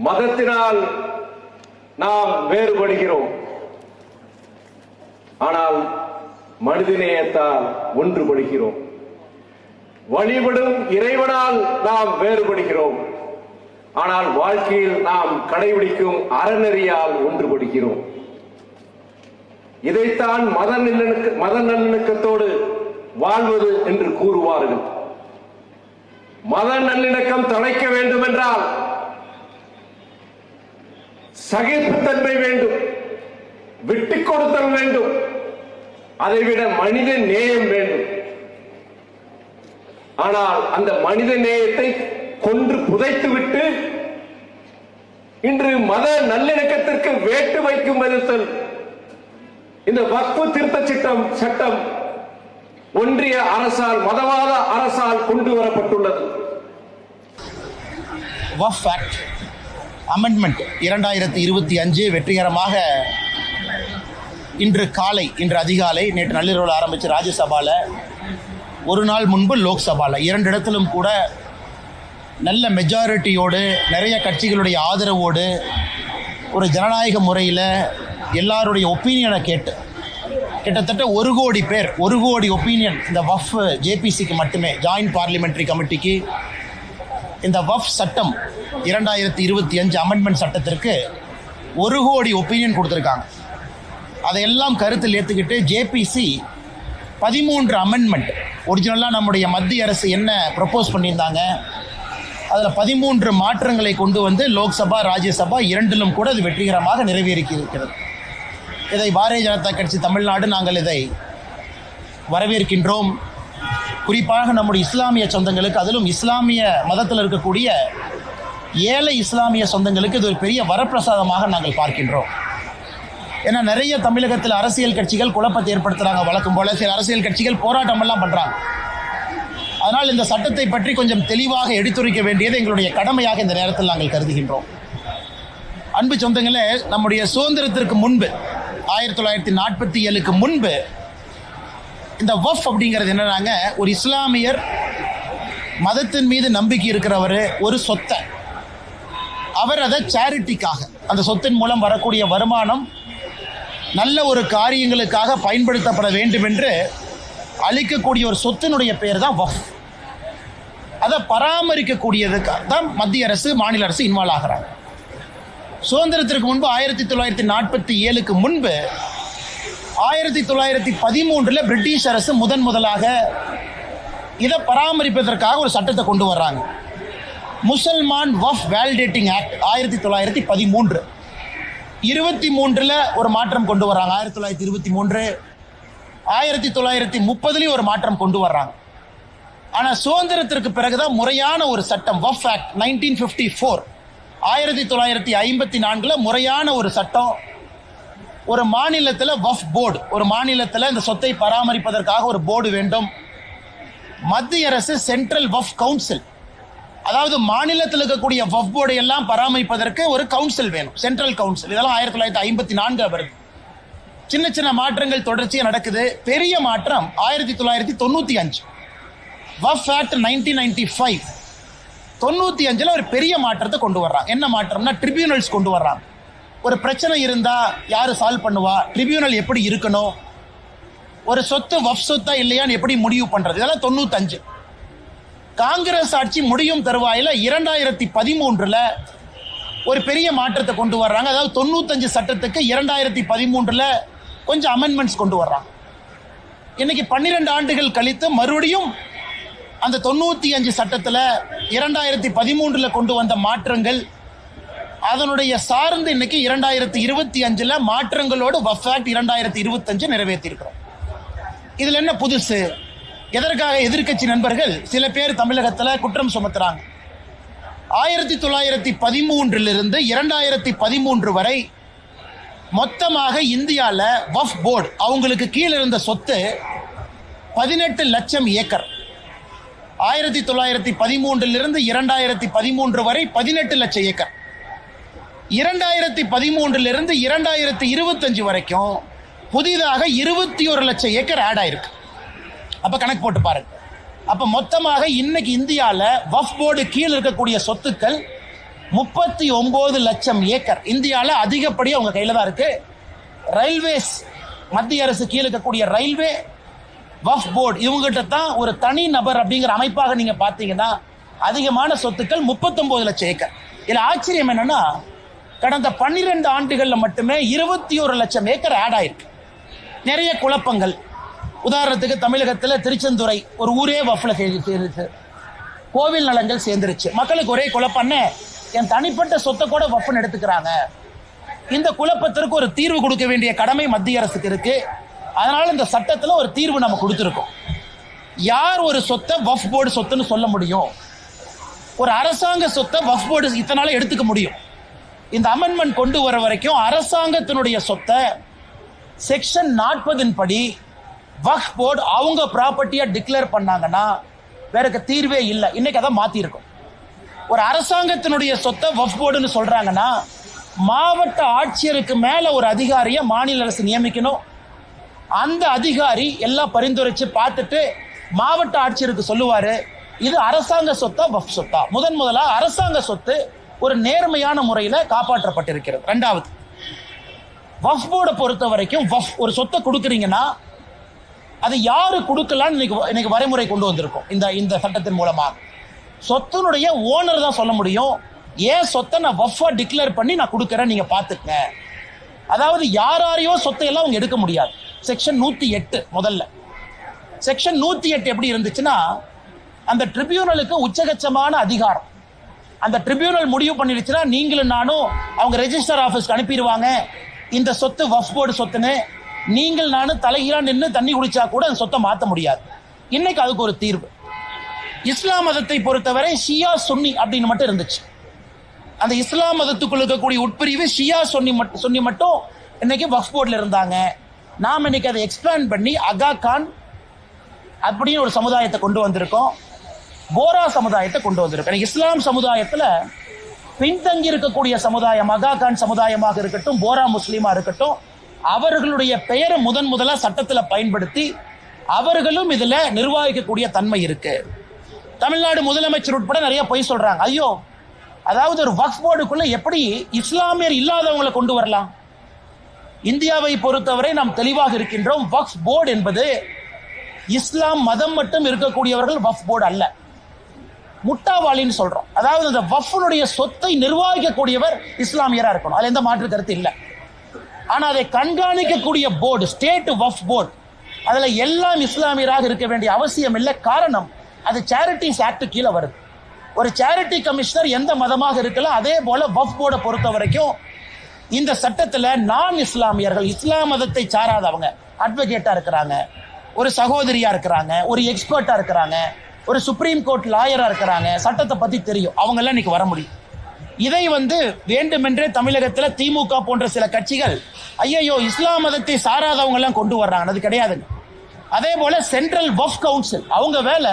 மதத்தினால் நாம் வேறுபடுகிறோம், ஆனால் மனிதநேயத்தால் ஒன்றுபடுகிறோம். வழிபடும் இறைவனால் நாம் வேறுபடுகிறோம், ஆனால் வாழ்க்கையில் நாம் கடைபிடிக்கும் அறநெறியால் ஒன்றுபடுகிறோம். இதைத்தான் மத நல்லிணக்கத்தோடு வாழ்வது என்று கூறுவார்கள். மத நல்லிணக்கம் தழைக்க வேண்டும் என்றால் சகிப்புத்தன்மை வேண்டும், விட்டுக் கொடுத்தல் வேண்டும், அதைவிட மனித நேயம் வேண்டும். ஆனால் அந்த மனித நேயத்தை கொன்று புதைத்துவிட்டு இன்று மத நல்லிணக்கத்திற்கு வேட்டு வைக்கும் விதத்தில் இந்த வக்ஃபு திருத்த சட்டம் ஒன்றிய அரசால், மதவாத அரசால் கொண்டு வரப்பட்டுள்ளது. வக்ஃப் ஆக்ட் அமெண்ட்மெண்ட் 2025 வெற்றிகரமாக இன்று அதிகாலை நேற்று நள்ளிரவில் ஆரம்பித்து ராஜ்யசபாவில் ஒரு நாள் முன்பு லோக்சபாவில் 2 இடத்திலும் கூட நல்ல மெஜாரிட்டியோடு நிறைய கட்சிகளுடைய ஆதரவோடு ஒரு ஜனநாயக முறையில் எல்லாருடைய ஒப்பீனியனை கேட்டு கிட்டத்தட்ட 1 கோடி பேர் 1 கோடி ஒப்பீனியன் இந்த வக்ஃப் ஜேபிசிக்கு மட்டுமே, ஜாயின்ட் பார்லிமெண்ட்ரி கமிட்டிக்கு இந்த வக்ஃப் சட்டம் 2025 அமெண்ட்மெண்ட் சட்டத்திற்கு 1 கோடி ஒப்பீனியன் கொடுத்துருக்காங்க. அதையெல்லாம் கருத்தில் ஏற்றுக்கிட்டு ஜேபிசி 13 அமெண்ட்மெண்ட் ஒரிஜினலாக நம்முடைய மத்திய அரசு என்ன ப்ரப்போஸ் பண்ணியிருந்தாங்க அதில் 13 மாற்றங்களை கொண்டு வந்து லோக்சபா ராஜ்யசபா 2லும் கூட அது வெற்றிகரமாக நிறைவேறியிருக்கிறது. இதை பாரதிய ஜனதா கட்சி தமிழ்நாடு நாங்கள் இதை வரவேற்கின்றோம். குறிப்பாக நம்முடைய இஸ்லாமிய சொந்தங்களுக்கு, அதிலும் இஸ்லாமிய மதத்தில் இருக்கக்கூடிய ஏழை இஸ்லாமிய சொந்தங்களுக்கு இது ஒரு பெரிய வரப்பிரசாதமாக நாங்கள் பார்க்கின்றோம். ஏன்னா நிறைய தமிழகத்தில் அரசியல் கட்சிகள் குழப்பத்தை ஏற்படுத்துகிறாங்க. வழக்கம் போல சில அரசியல் கட்சிகள் போராட்டமெல்லாம் பண்ணுறாங்க. அதனால் இந்த சட்டத்தை பற்றி கொஞ்சம் தெளிவாக எடுத்துரைக்க வேண்டியது எங்களுடைய கடமையாக இந்த நேரத்தில் நாங்கள் கருதுகின்றோம். அன்பு சொந்தங்களே, நம்முடைய சுதந்திரத்திற்கு முன்பு 1947க்கு முன்பு இந்த வக்ஃப் அப்படிங்கிறது என்னன்னாங்க, ஒரு இஸ்லாமியர் மதத்தின் மீது நம்பிக்கை இருக்கிறவர் ஒரு சொத்தை அவர் அதை சேரிட்டிக்காக, அந்த சொத்தின் மூலம் வரக்கூடிய வருமானம் நல்ல ஒரு காரியங்களுக்காக பயன்படுத்தப்பட வேண்டும் என்று அளிக்கக்கூடிய ஒரு சொத்தினுடைய பெயர் தான் வக்ஃப். அதை பராமரிக்கக்கூடியதுக்காக தான் மத்திய அரசு மாநில அரசு இன்வால்வ் ஆகிறாங்க. சுதந்திரத்திற்கு முன்பு 1947க்கு முன்பு 1913 பிரிட்டிஷ் அரசு முதலாக இதை பராமரிப்பதற்காக ஒரு சட்டத்தை கொண்டு வர்றாங்க. முசல்மான் வக்ஃப் வேலிடேட்டிங் ஆக்ட் 1913 23 ஒரு மாற்றம் கொண்டு வர்றாங்க. 1923 1930 ஒரு மாற்றம் கொண்டு வர்றாங்க. ஆனால் சுதந்திரத்திற்கு பிறகுதான் முறையான ஒரு சட்டம் வக்ஃப் ஆக்ட் 1954 1954 முறையான ஒரு சட்டம். ஒரு மாநிலத்தில் வக்ஃப் போர்டு, ஒரு மாநிலத்தில் இந்த சொத்தை பராமரிப்பதற்காக ஒரு போர்டு வேண்டும். மத்திய அரசு சென்ட்ரல் வக்ஃப் கவுன்சில், அதாவது மாநிலத்தில் இருக்கக்கூடிய வக்ஃப் போர்டை எல்லாம் பராமரிப்பதற்கு ஒரு கவுன்சில் வேணும், சென்ட்ரல் கவுன்சில். இதெல்லாம் 1954 வருது. சின்ன சின்ன மாற்றங்கள் தொடர்ச்சியாக நடக்குது. பெரிய மாற்றம் 1995 வக்ஃப் ஆக்ட் 1995 95 ஒரு பெரிய மாற்றத்தை கொண்டு வர்றாங்க. என்ன மாற்றம்னா ட்ரிபியூனல்ஸ் கொண்டு வர்றாங்க. ஒரு பிரச்சனை இருந்தா யாரு சால்வ் பண்ணுவா, ட்ரிபியூனல் எப்படி இருக்கணும், ஒரு சொத்து வக்ஃப் சொத்தா இல்லையான்னு எப்படி முடிவு பண்றது, இதெல்லாம் 95. காங்கிரஸ் ஆட்சி முடியும் தருவாயில 2013 ஒரு பெரிய மாற்றத்தை கொண்டு வர்றாங்க. அதாவது 95 சட்டத்துக்கு 2013 கொஞ்சம் அமெண்ட்மெண்ட்ஸ் கொண்டு வர்றாங்க. இன்னைக்கு 12 ஆண்டுகள் கழித்து மறுபடியும் அந்த 95 சட்டத்தில் 2013 கொண்டு வந்த மாற்றங்கள் அதனுடைய சார்ந்து இன்னைக்கு 2025 மாற்றங்களோடு வக்ஃப் ஆக்ட் 2025 நிறைவேற்றியிருக்கிறோம். இதுல என்ன புதுசு? எதற்காக எதிர்க்கட்சி நண்பர்கள் சில பேர் தமிழகத்தில் குற்றம் சுமத்துறாங்க. 1913 2013 வரை மொத்தமாக இந்தியாவில் வக்ஃப் போர்டு அவங்களுக்கு கீழே இருந்த சொத்து 18 லட்சம் ஏக்கர். 1913 2013 வரை 18 லட்சம் ஏக்கர். 2013 2025 வரைக்கும் புதிதாக 21 லட்சம் ஏக்கர் ஆட் ஆயிருக்கு. அப்ப கணக்கு போட்டு பாருங்க. அப்ப மொத்தமாக இன்னைக்கு இந்தியாவில் வக்ஃப் போர்டு கீழ் இருக்கக்கூடிய சொத்துக்கள் 39 லட்சம் ஏக்கர் இந்தியாவில் அதிகப்படி அவங்க கையில் தான் இருக்கு. ரயில்வேஸ், மத்திய அரசு கீழே இருக்கக்கூடிய ரயில்வே, வஃப் போர்டு, இவங்ககிட்ட தான் ஒரு தனி நபர் அப்படிங்கிற அமைப்பாக நீங்க பார்த்தீங்கன்னா அதிகமான சொத்துக்கள் 39 லட்சம் ஏக்கர். இதில் ஆச்சரியம் என்னன்னா கடந்த 12 ஆண்டுகளில் மட்டுமே 21 லட்சம் ஏக்கர் ஆட் ஆயிருக்கு. நிறைய குழப்பங்கள். உதாரணத்துக்கு தமிழகத்தில் திருச்செந்துறை ஒரு ஊரே வஃப்ல சேர்ந்துச்சு, கோவில் நலங்கள் சேர்ந்துருச்சு. மக்களுக்கு ஒரே குழப்பம்னு என் தனிப்பட்ட சொத்தை கூட வஃப்னு எடுத்துக்கிறாங்க. இந்த குழப்பத்திற்கு ஒரு தீர்வு கொடுக்க வேண்டிய கடமை மத்திய அரசுக்கு இருக்கு. அதனால இந்த சட்டத்தில் ஒரு தீர்வு நம்ம கொடுத்துருக்கோம். யார் ஒரு சொத்தை வஃப் போர்டு சொத்துன்னு சொல்ல முடியும்? ஒரு அரசாங்க சொத்தை வஃப் போர்டு இத்தனால எடுத்துக்க முடியும். இந்த அமெண்ட்மெண்ட் கொண்டு வர வரைக்கும் அரசாங்கத்தினுடைய சொத்தை செக்ஷன் 40 படி வக்ஃப் போர்டு அவங்க ப்ராப்பர்ட்டியா டிக்ளேர் பண்ணாங்கன்னா வேற தீர்வே இல்லை. இன்னைக்கு அதை மாத்தி இருக்கும். ஒரு அரசாங்கத்தினுடைய சொத்தை வக்ஃப் போர்டுன்னு சொல்றாங்கன்னா மாவட்ட ஆட்சியருக்கு மேல ஒரு அதிகாரியை மாநில அரசு நியமிக்கணும். அந்த அதிகாரி எல்லாம் பரிந்துரைச்சு பார்த்துட்டு மாவட்ட ஆட்சியருக்கு சொல்லுவாரு இது அரசாங்க சொத்தா வக்ஃப் சொத்தா. முதலா அரசாங்க சொத்து ஒரு நேர்மையான முறையில் காப்பாற்றப்பட்டிருக்கிறது. ரெண்டாவது, வக்ஃப் போர்டை பொறுத்த வரைக்கும் வக்ஃப் ஒரு சொத்தை கொடுக்குறீங்கன்னா அது யாரு கொடுக்கலான்னு இன்னைக்கு வரைமுறை கொண்டு வந்திருக்கோம். இந்த சட்டத்தின் மூலமாக சொத்தினுடைய ஓனர் தான் சொல்ல முடியும். ஏன் சொத்தை நான் வக்ஃபா டிக்ளேர் பண்ணி நான் கொடுக்குறேன், நீங்க பாத்துக்க. அதாவது யாரையோ சொத்தையெல்லாம் அவங்க எடுக்க முடியாது. செக்ஷன் 108 முதல்ல. செக்ஷன் 108 எப்படி இருந்துச்சுன்னா அந்த ட்ரிபியூனலுக்கு உச்சகட்சமான அதிகாரம். அந்த ட்ரிபியூனல் முடிவு பண்ணிடுச்சுன்னா நீங்களும் நானும் அவங்க ரெஜிஸ்டர் ஆஃபீஸ்க்கு அனுப்பிடுவாங்க இந்த சொத்து வக்ஃப் போர்டு சொத்துன்னு. நீங்கள் நானும் தலைகீழா நின்று தண்ணி குடிச்சா கூட அந்த சொத்தை மாற்ற முடியாது. இன்னைக்கு அதுக்கு ஒரு தீர்வு. இஸ்லாம் மதத்தை பொறுத்தவரை ஷியா சுன்னி அப்படின்னு மட்டும் இருந்துச்சு. அந்த இஸ்லாம் மதத்துக்குள்ள இருக்கக்கூடிய உட்பிரிவு ஷியா சுன்னி மட்டும் இன்னைக்கு வக்ஃப் போர்டில் இருந்தாங்க. நாம் இன்னைக்கு அதை எக்ஸ்பேண்ட் பண்ணி அகா கான் அப்படின்னு ஒரு சமுதாயத்தை கொண்டு வந்திருக்கோம். போரா சமுதாயத்தை கொண்டு வந்திருக்கோம். இஸ்லாம் சமுதாயத்தில் பின்தங்கி இருக்கக்கூடிய சமுதாயம் அகா கான் சமுதாயமாக இருக்கட்டும், போரா முஸ்லீமா இருக்கட்டும், அவர்களுடைய பெயரை முதலா சட்டத்தில் பயன்படுத்தி அவர்களும் இதுல நிர்வகிக்கக்கூடிய தன்மை இருக்கு. தமிழ்நாடு முதலமைச்சர் உட்பட நிறைய பொய் சொல்றாங்க. ஐயோ, அதாவது ஒரு வக்ஃப் போர்டுக்குள்ள எப்படி இஸ்லாமியர் இல்லாதவங்களை கொண்டு வரலாம்? இந்தியாவை பொறுத்தவரை நாம் தெளிவாக இருக்கின்றோம். வக்ஃப் போர்டு என்பது இஸ்லாம் மதம் மட்டும் இருக்கக்கூடியவர்கள் வக்ஃப் போர்டு அல்ல. முட்டாவாளின்னு சொல்றோம். அதாவது அந்த வக்ஃபுடைய சொத்தை நிர்வகிக்கக்கூடியவர் இஸ்லாமியரா இருக்கணும். அதுல எந்த மாற்று கருத்து இல்லை. ஆனா அதை கண்காணிக்கக்கூடிய போர்டு ஸ்டேட் வக்ஃப் போர்டு, அதுல எல்லாம் இஸ்லாமியராக இருக்க வேண்டிய அவசியம் இல்லை. காரணம், அது சேரிட்டிஸ் ஆக்ட் கீழே வருது. ஒரு சேரிட்டி கமிஷனர் எந்த மதமாக இருக்கலாம். அதே போல வக்ஃப் போர்டை பொறுத்த வரைக்கும் இந்த சட்டத்துல நான் இஸ்லாமியர்கள், இஸ்லாம் மதத்தை சாராதவங்க அட்வொகேட்டா இருக்கிறாங்க, ஒரு சகோதரியா இருக்கிறாங்க, ஒரு எக்ஸ்பர்ட்டா இருக்கிறாங்க, ஒரு சுப்ரீம் கோர்ட் லாயரா இருக்கிறாங்க, சட்டத்தை பத்தி தெரியும், அவங்க எல்லாம் இன்னைக்கு வர முடியும். இதை வேண்டுமென்றே தமிழகத்தில் திமுக போன்ற சில கட்சிகள் ஐயோ இஸ்லாம் மதத்தை சாராதவங்க எல்லாம் கொண்டு வர்றாங்க. அது கிடையாதுங்க. அதே போல சென்ட்ரல் வக்ஃப் கவுன்சில் அவங்க வேலை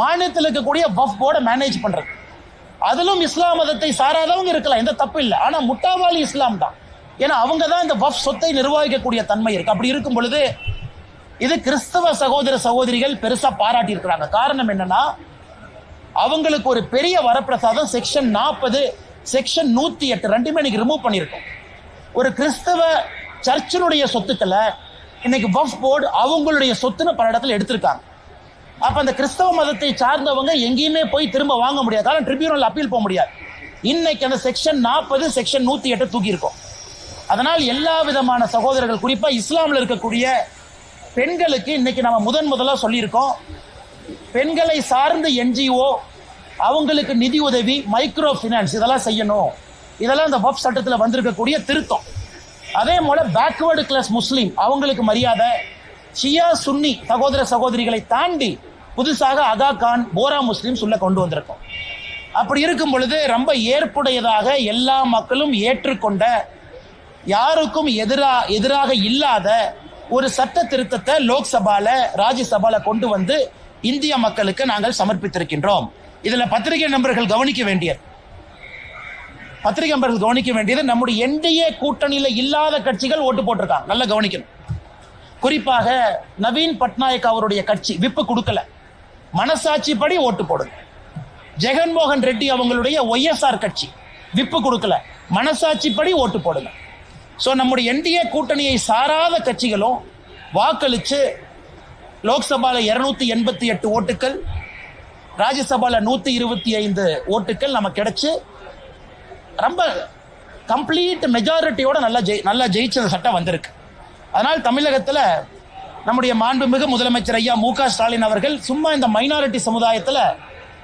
மாநிலத்தில் இருக்கக்கூடிய வக்ஃப் போர்டை மேனேஜ் பண்றது. அதிலும் இஸ்லாம் மதத்தை சாராதவங்க இருக்கலாம், எந்த தப்பு இல்லை. ஆனா முட்டாவாளி இஸ்லாம் தான். ஏன்னா அவங்க தான் இந்த வக்ஃப் சொத்தை நிர்வகிக்கக்கூடிய தன்மை இருக்கு. அப்படி இருக்கும் பொழுது இது கிறிஸ்தவ சகோதர சகோதரிகள் பெருசா பாராட்டி இருக்கிறாங்க. காரணம் என்னன்னா அவங்களுக்கு ஒரு பெரிய வரப்பிரசாதம் செக்ஷன் 40, செக்ஷன் 108 ரெண்டுமே இன்னைக்கு ரிமூவ் பண்ணியிருக்கோம். ஒரு கிறிஸ்தவ சர்ச்சினுடைய சொத்துக்களை இன்னைக்கு வக்ஃப் போர்டு அவங்களுடைய சொத்துன்னு பல இடத்துல எடுத்திருக்காங்க. அப்ப அந்த கிறிஸ்தவ மதத்தை சார்ந்தவங்க எங்கேயுமே போய் திரும்ப வாங்க முடியாது. காரணம் ட்ரிபியூனல் அப்பீல் போக முடியாது. இன்னைக்கு அந்த செக்ஷன் 40, செக்ஷன் 108 தூக்கி இருக்கோம். அதனால் எல்லா விதமான சகோதரர்கள், குறிப்பா இஸ்லாமில் இருக்கக்கூடிய பெண்களுக்கு இன்னைக்கு நம்ம முதலா சொல்லியிருக்கோம். பெண்களை சார்ந்த என்ஜிஓ அவங்களுக்கு நிதி உதவி, மைக்ரோ பினான்ஸ் இதெல்லாம் செய்யணும். இதெல்லாம் இந்த வக்ஃப் சட்டத்தில் வந்திருக்கக்கூடிய திருத்தம். அதே போல பேக்வர்டு கிளாஸ் முஸ்லீம் அவங்களுக்கு மரியாதை, ஷியா சுன்னி சகோதர சகோதரிகளை தாண்டி புதுசாக அகா கான், போரா முஸ்லீம்ஸ் உள்ள கொண்டு வந்திருக்கோம். அப்படி இருக்கும் பொழுது ரொம்ப ஏற்புடையதாக எல்லா மக்களும் ஏற்றுக்கொண்ட, யாருக்கும் எதிராக இல்லாத ஒரு சட்ட திருத்தத்தை லோக்சபால ராஜ்யசபால கொண்டு வந்து இந்திய மக்களுக்கு நாங்கள் சமர்ப்பித்திருக்கின்றோம். இதுல பத்திரிகை நண்பர்கள் கவனிக்க வேண்டியது நம்முடைய என்டிஏ கூட்டணியில இல்லாத கட்சிகள் ஓட்டு போட்டிருக்காங்க. நல்லா கவனிக்கணும். குறிப்பாக நவீன் பட்நாயக் அவருடைய கட்சி விப்பு கொடுக்கல, மனசாட்சி படி ஓட்டு போடுங்க. ஜெகன்மோகன் ரெட்டி அவங்களுடைய ஒய்எஸ்ஆர் கட்சி விப்பு கொடுக்கல, மனசாட்சிப்படி ஓட்டு போடுங்க. ஸோ நம்முடைய என்டிஏ கூட்டணியை சாராத கட்சிகளும் வாக்களித்து லோக்சபால 288 ஓட்டுக்கள், ராஜ்யசபால 125 ஓட்டுக்கள் நமக்கு கிடைச்சு ரொம்ப கம்ப்ளீட் மெஜாரிட்டியோட நல்லா ஜெயிச்ச சட்டம் வந்திருக்கு. அதனால் தமிழகத்தில் நம்முடைய மாண்புமிகு முதலமைச்சர் ஐயா மு.க. ஸ்டாலின் அவர்கள் சும்மா இந்த மைனாரிட்டி சமுதாயத்தில்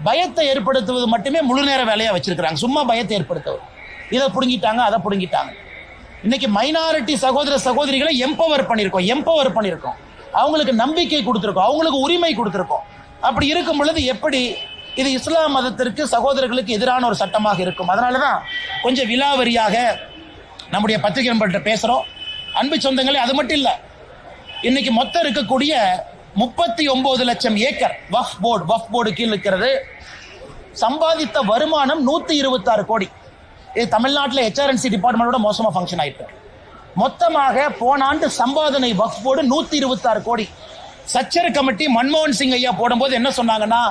பயத்தை ஏற்படுத்துவது மட்டுமே முழு நேர வேலையா வச்சிருக்கிறாங்க. சும்மா பயத்தை ஏற்படுத்துவது, இதை புடுங்கிட்டாங்க, அதை புடுங்கிட்டாங்க. இன்னைக்கு மைனாரிட்டி சகோதர சகோதரிகளை எம்பவர் பண்ணியிருக்கோம், அவங்களுக்கு நம்பிக்கை கொடுத்திருக்கோம், அவங்களுக்கு உரிமை கொடுத்திருக்கோம். அப்படி இருக்கும் பொழுது எப்படி இது இஸ்லாம் மதத்திற்கு சகோதரர்களுக்கு எதிரான ஒரு சட்டமாக இருக்கும்? அதனாலதான் கொஞ்சம் விலாவரியாக நம்முடைய பத்திரிகை நண்பர்கிட்ட பேசுறோம். அன்பு சொந்தங்களே, அது மட்டும் இல்ல, இன்னைக்கு மொத்தம் இருக்கக்கூடிய 39 லட்சம் ஏக்கர் வக்ஃப் போர்டு கீழ் இருக்கிறது. சம்பாதித்த வருமானம் 126 கோடி. இது தமிழ்நாட்டில் HRNC டிபார்ட்மெண்டோட மோசமா ஃபங்க்ஷன் ஆயிட்டு. மொத்தமாக போன ஆண்டு சம்பாதனை வக்ஃப் போர்டு 126 கோடி. சச்சர் கமிட்டி மன்மோகன் சிங் ஐயா போடும்போது என்ன சொன்னாங்கன்னா,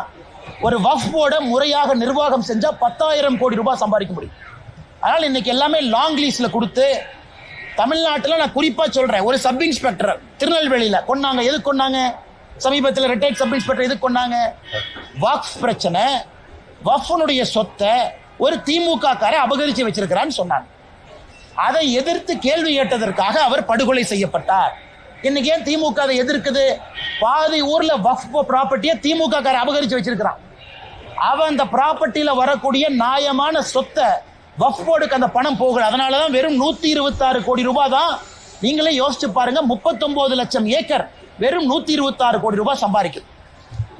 ஒரு வக்ஃப் போர்டை முறையாக நிர்வாகம் செஞ்சா 10,000 கோடி ரூபாய் சம்பாதிக்க முடியும். அதனால இன்னைக்கு எல்லாமே லாங் லீஸ்ல கொடுத்து தமிழ்நாட்டில் நான் குறிப்பா சொல்றேன், ஒரு சப் இன்ஸ்பெக்டர் திருநெல்வேலியில கொண்டாங்க. எதுக்கு கொண்டாங்க? சமீபத்தில் ரிட்டையர்ட் சப் இன்ஸ்பெக்டர் எதுக்கு கொண்டாங்க? வக்ஃப் பிரச்சனை, வக்ஃபுடைய சொத்தை ஒரு திமுக காரை அபகரிச்சு வச்சிருக்கிறான்னு சொன்னாங்க. அதை எதிர்த்து கேள்வி கேட்டதற்காக அவர் படுகொலை செய்யப்பட்டார். இன்னைக்கு ஏன் திமுக அதை எதிர்க்குது? பாதி ஊர்ல வக்ஃப் ப்ராப்பர்ட்டியை திமுக காரை அபகரிச்சு வச்சிருக்கிறான். அவன் அந்த ப்ராப்பர்ட்டியில வரக்கூடிய நியாயமான சொத்தை வக்ஃப் போர்டுக்கு அந்த பணம் போகல. அதனாலதான் வெறும் 126 கோடி ரூபாய் தான். நீங்களே யோசிச்சு பாருங்க, 39 லட்சம் ஏக்கர் வெறும் 126 கோடி ரூபாய் சம்பாதிக்கும்.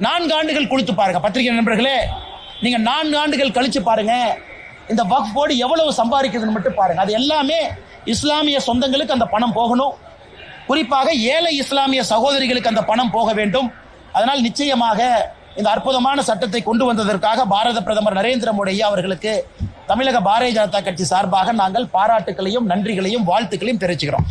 4 ஆண்டுகள் கொடுத்து பாருங்க பத்திரிகை நண்பர்களே, நீங்க 4 ஆண்டுகள் கழிச்சு பாருங்க இந்த வக்ஃப் போர்டு எவ்வளவு சம்பாதிக்குதுன்னு மட்டும் பாருங்க. அது எல்லாமே இஸ்லாமிய சொந்தங்களுக்கு அந்த பணம் போகணும். குறிப்பாக ஏழை இஸ்லாமிய சகோதரிகளுக்கு அந்த பணம் போக வேண்டும். அதனால் நிச்சயமாக இந்த அற்புதமான சட்டத்தை கொண்டு வந்ததற்காக பாரத பிரதமர் நரேந்திர மோடி ஐயா அவர்களுக்கு தமிழக பாரதிய ஜனதா கட்சி சார்பாக நாங்கள் பாராட்டுகளையும் நன்றிகளையும் வாழ்த்துக்களையும் தெரிவிச்சுக்கிறோம்.